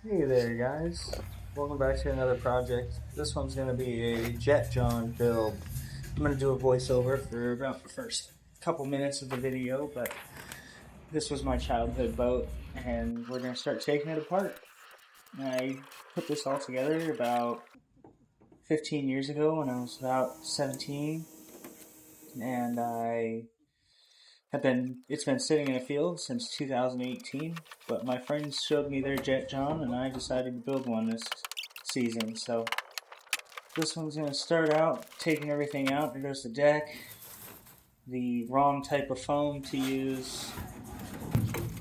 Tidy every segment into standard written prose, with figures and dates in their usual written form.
Hey there, guys. Welcome back to another project. This one's going to be a Jet John build. I'm going to do a voiceover for about the first couple minutes of the video, but this was my childhood boat, and we're going to start taking it apart. I put this all together about 15 years ago when I was about 17, and it's been sitting in a field since 2018, but my friends showed me their Jet John, and I decided to build one this season, so this one's going to start out taking everything out. There goes the deck, the wrong type of foam to use,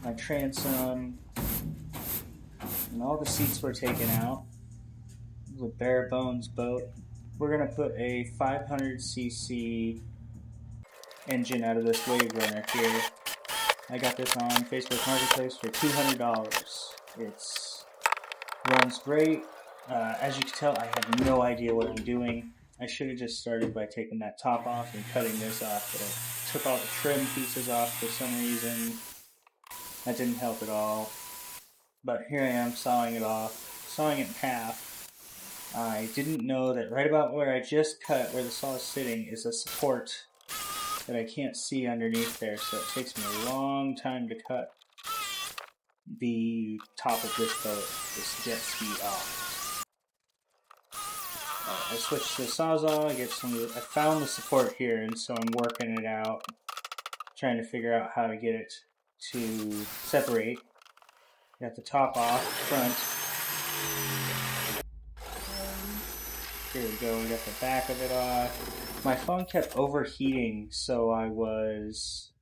my transom, and all the seats were taken out. It was a bare bones boat. We're going to put a 500cc engine out of this wave runner here. I got this on Facebook Marketplace for $200. It runs great. As you can tell, I have no idea what I'm doing. I should have just started by taking that top off and cutting this off, but I took all the trim pieces off for some reason. That didn't help at all. But here I am sawing it off, sawing it in half. I didn't know that right about where I just cut, where the saw is sitting, is a support that I can't see underneath there, so it takes me a long time to cut the top of this boat, this jet ski off. I switched to the Sawzall, I found the support here, and so I'm working it out, trying to figure out how to get it to separate. Got the top off, front. Here we go, we got the back of it off. My phone kept overheating, so I was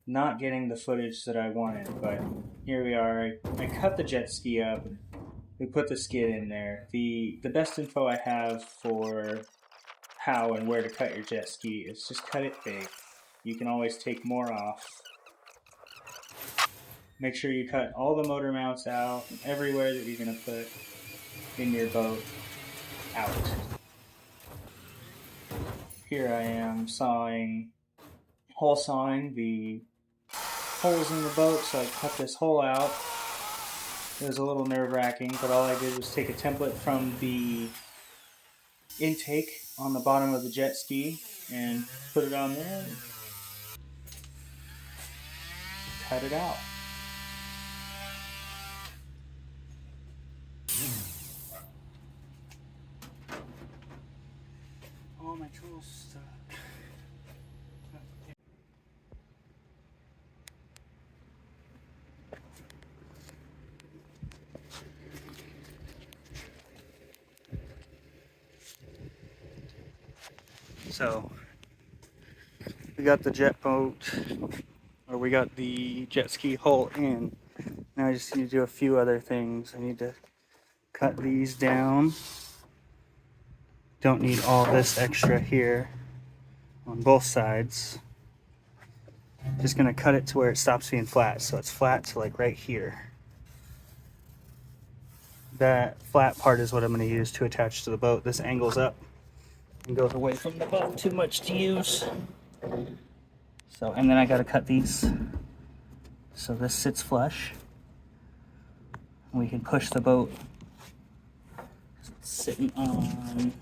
not getting the footage that I wanted, but here we are. I cut the jet ski up. We put the skid in there. The best info I have for how and where to cut your jet ski is just cut it big. You can always take more off. Make sure you cut all the motor mounts out, everywhere that you're going to put in your boat out. Here I am hole sawing the holes in the boat, so I cut this hole out. It was a little nerve-wracking, but all I did was take a template from the intake on the bottom of the jet ski and put it on there and cut it out. All my tools stuck. So we got the we got the jet ski hull in. Now I just need to do a few other things. I need to cut these down. Don't need all this extra here on both sides. Just gonna cut it to where it stops being flat, so it's flat to like right here. That flat part is what I'm gonna use to attach to the boat. This angles up and goes away from the boat, too much to use. So, and then I gotta cut these so this sits flush. We can push the boat sitting on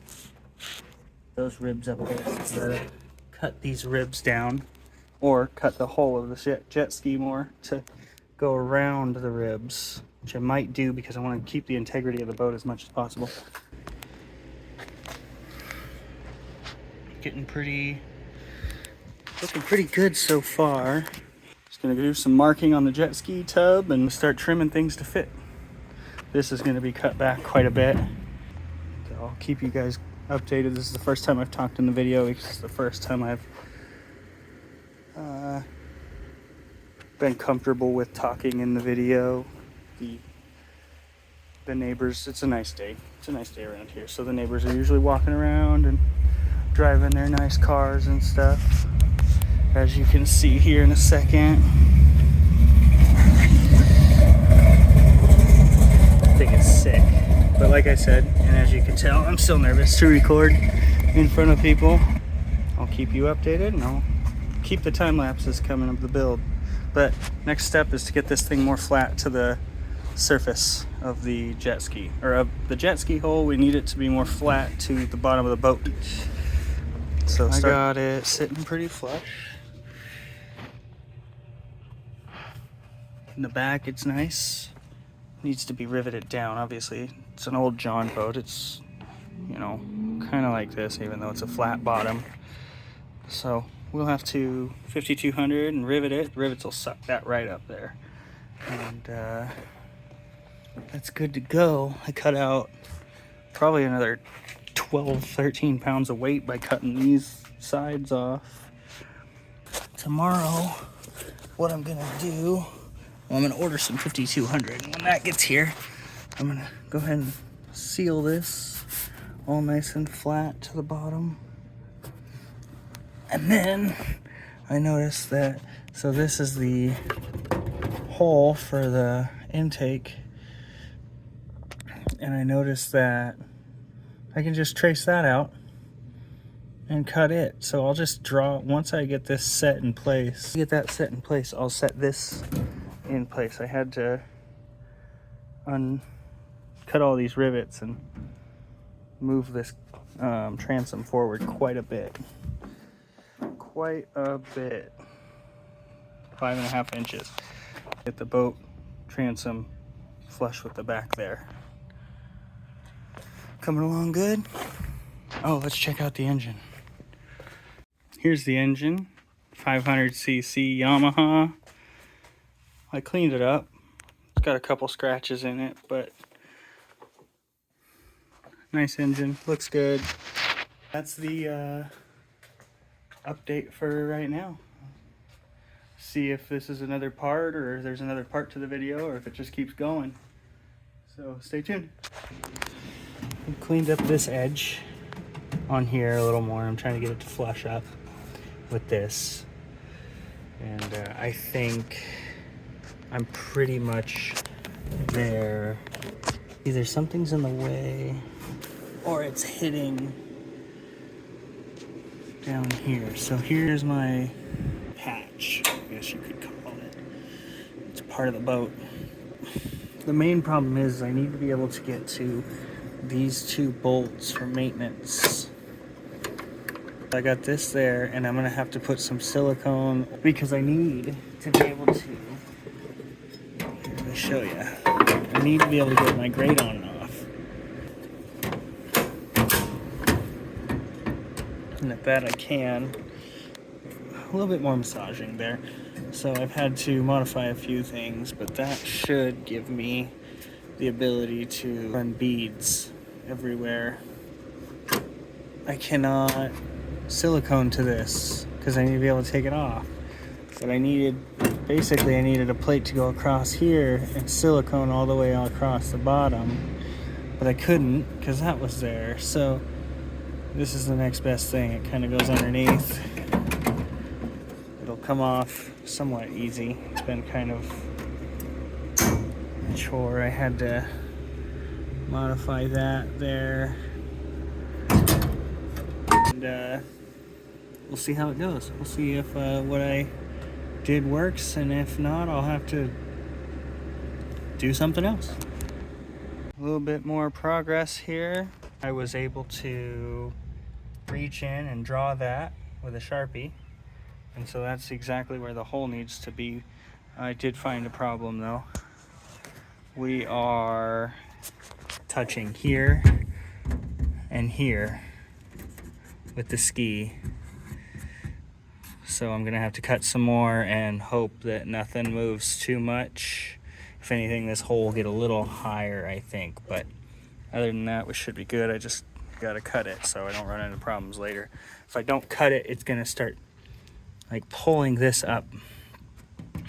those ribs up there. So cut these ribs down, or cut the whole of the jet ski more to go around the ribs, which I might do because I want to keep the integrity of the boat as much as possible. Looking pretty good so far. Just gonna do some marking on the jet ski tub and start trimming things to fit. This is gonna be cut back quite a bit. So I'll keep you guys updated. This is the first time I've talked in the video. It's the first time I've been comfortable with talking in the video. The neighbors, it's a nice day. It's a nice day around here. So the neighbors are usually walking around and driving their nice cars and stuff, as you can see here in a second. I think it's sick, but like I said, and as you can tell, I'm still nervous to record in front of people. I'll keep you updated, and I'll keep the time lapses coming of the build. But next step is to get this thing more flat to the surface of the jet ski, or of the jet ski hole. We need it to be more flat to the bottom of the boat. So I got it sitting pretty flush. In the back, it's nice. Needs to be riveted down, obviously. It's an old John boat. It's, you know, kind of like this, even though it's a flat bottom. So we'll have to 5200 and rivet it. Rivets will suck that right up there. And that's good to go. I cut out probably another 12, 13 pounds of weight by cutting these sides off. Tomorrow, what I'm gonna do, well, I'm gonna order some 5200. And when that gets here, I'm gonna go ahead and seal this all nice and flat to the bottom. And then I noticed that, so this is the hole for the intake. And I noticed that I can just trace that out and cut it. So I'll just draw, once I get this set in place, I'll set this in place. I had to cut all these rivets and move this transom forward quite a bit. 5.5 inches. Get the boat transom flush with the back there. Coming along good. Oh, let's check out the engine. Here's the engine, 500cc Yamaha. I cleaned it up. It's got a couple scratches in it, but nice engine, looks good. That's the update for right now. See if this is another part, or there's another part to the video, or if it just keeps going. So stay tuned. I cleaned up this edge on here a little more. I'm trying to get it to flush up with this. And I think I'm pretty much there. Either something's in the way or it's hitting down here. So here's my patch, I guess you could call it. It's part of the boat. The main problem is I need to be able to get to these two bolts for maintenance. I got this there, and I'm gonna have to put some silicone because I need to be able to, let me show you. I need to be able to get my grate on and off. And at that I can. A little bit more massaging there. So I've had to modify a few things, but that should give me the ability to run beads everywhere. I cannot silicone to this because I need to be able to take it off. But I needed a plate to go across here and silicone all the way across the bottom. But I couldn't because that was there. So this is the next best thing. It kind of goes underneath. It'll come off somewhat easy. It's been kind of a chore. I had to modify that there. And we'll see how it goes. We'll see if what I did works, and if not, I'll have to do something else. A little bit more progress here. I was able to reach in and draw that with a Sharpie, and so that's exactly where the hole needs to be. I did find a problem though. We are touching here and here with the ski. So I'm gonna have to cut some more and hope that nothing moves too much. If anything, this hole will get a little higher, I think, but other than that, we should be good. I just gotta cut it so I don't run into problems later. If I don't cut it, it's gonna start like pulling this up.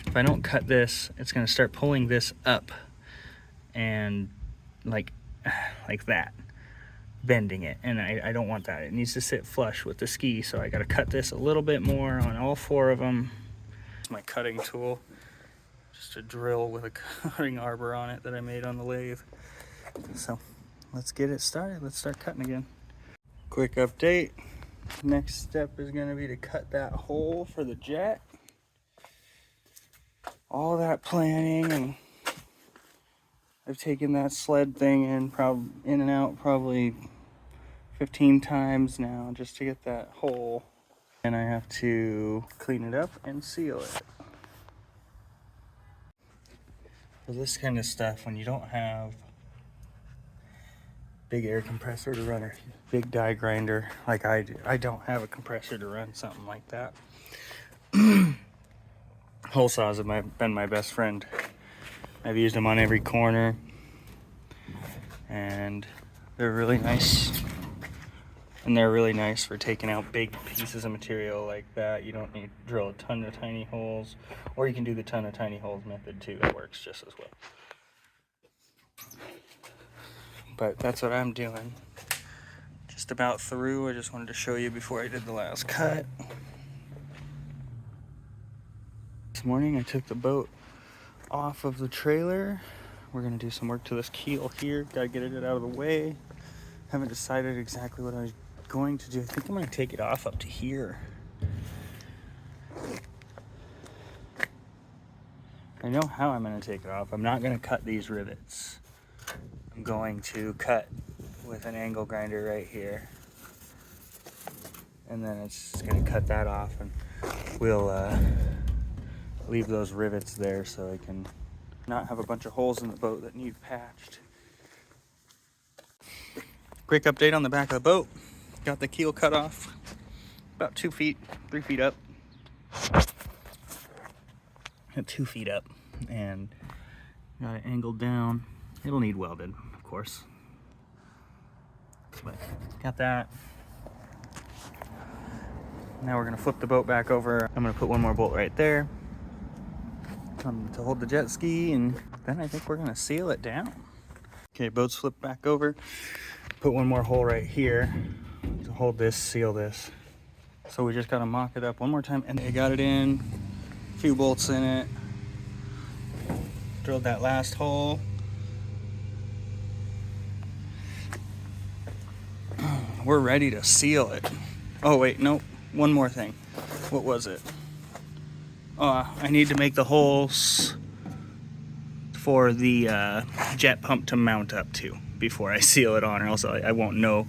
If I don't cut this, it's gonna start pulling this up and like that, bending it, and I don't want that. It needs to sit flush with the ski, so I gotta cut this a little bit more on all four of them. It's my cutting tool, just a drill with a cutting arbor on it that I made on the lathe. So let's get it started. Let's start cutting again. Quick update. Next step is gonna be to cut that hole for the jet. All that planning and I've taken that sled thing in and out probably 15 times now just to get that hole. And I have to clean it up and seal it. For this kind of stuff, when you don't have big air compressor to run a big die grinder like I do, I don't have a compressor to run something like that. Hole saws have been my best friend. I've used them on every corner, and they're really nice. And they're really nice for taking out big pieces of material like that. You don't need to drill a ton of tiny holes, or you can do the ton of tiny holes method too. It works just as well. But that's what I'm doing. Just about through. I just wanted to show you before I did the last cut. This morning I took the boat off of the trailer. We're gonna do some work to this keel here. Gotta get it out of the way. Haven't decided exactly what I was going to do. I think I'm gonna take it off up to here. I know how I'm gonna take it off. I'm not gonna cut these rivets. I'm going to cut with an angle grinder right here. And then it's just gonna cut that off, and we'll leave those rivets there so I can not have a bunch of holes in the boat that need patched. Quick update on the back of the boat. Got the keel cut off about 2 feet, 3 feet up. At 2 feet up, and got it angled down. It'll need welded, of course. But got that. Now we're gonna flip the boat back over. I'm gonna put one more bolt right there to hold the jet ski, and then I think we're gonna seal it down. Okay, boat's flipped back over. Put one more hole right here to hold this, seal this. So we just gotta mock it up one more time, and I got it in, a few bolts in it. Drilled that last hole. We're ready to seal it. Oh wait, nope, one more thing. What was it? I need to make the holes for the jet pump to mount up to before I seal it on, or else I won't know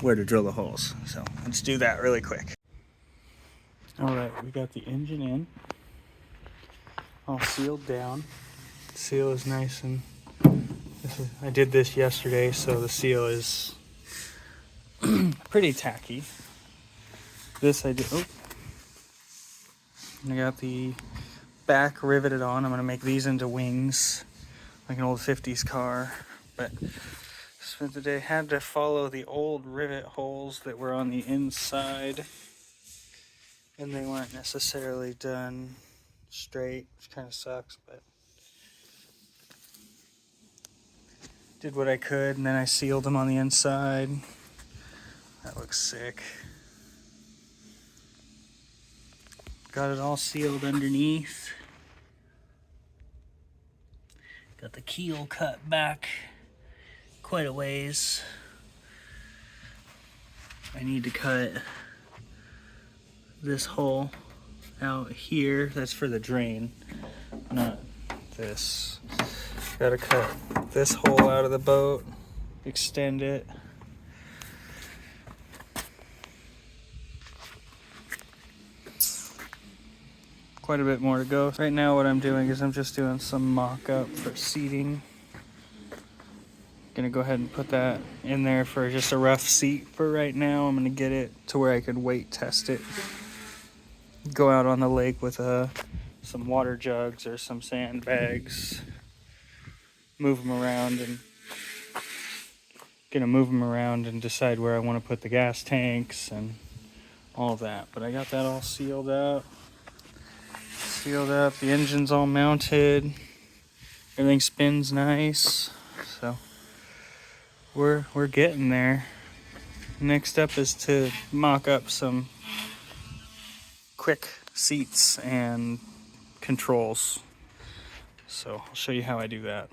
where to drill the holes. So let's do that really quick. All right, we got the engine in, all sealed down. Seal is nice, and I did this yesterday, so the seal is pretty tacky. This I did. Oh, I got the back riveted on. I'm gonna make these into wings, like an old 50s car. But spent the day, had to follow the old rivet holes that were on the inside, and they weren't necessarily done straight, which kind of sucks, but did what I could, and then I sealed them on the inside. That looks sick. Got it all sealed underneath. Got the keel cut back quite a ways. I need to cut this hole out here. That's for the drain, not this. Gotta cut this hole out of the boat, extend it. Quite a bit more to go. Right now what I'm doing is I'm just doing some mock-up for seating. Gonna go ahead and put that in there for just a rough seat for right now. I'm gonna get it to where I can weight test it. Go out on the lake with some water jugs or some sandbags. Move them around, and gonna move them around and decide where I want to put the gas tanks and all that. But I got that all sealed up. The engine's all mounted. Everything spins nice. So we're getting there. Next up is to mock up some quick seats and controls. So I'll show you how I do that.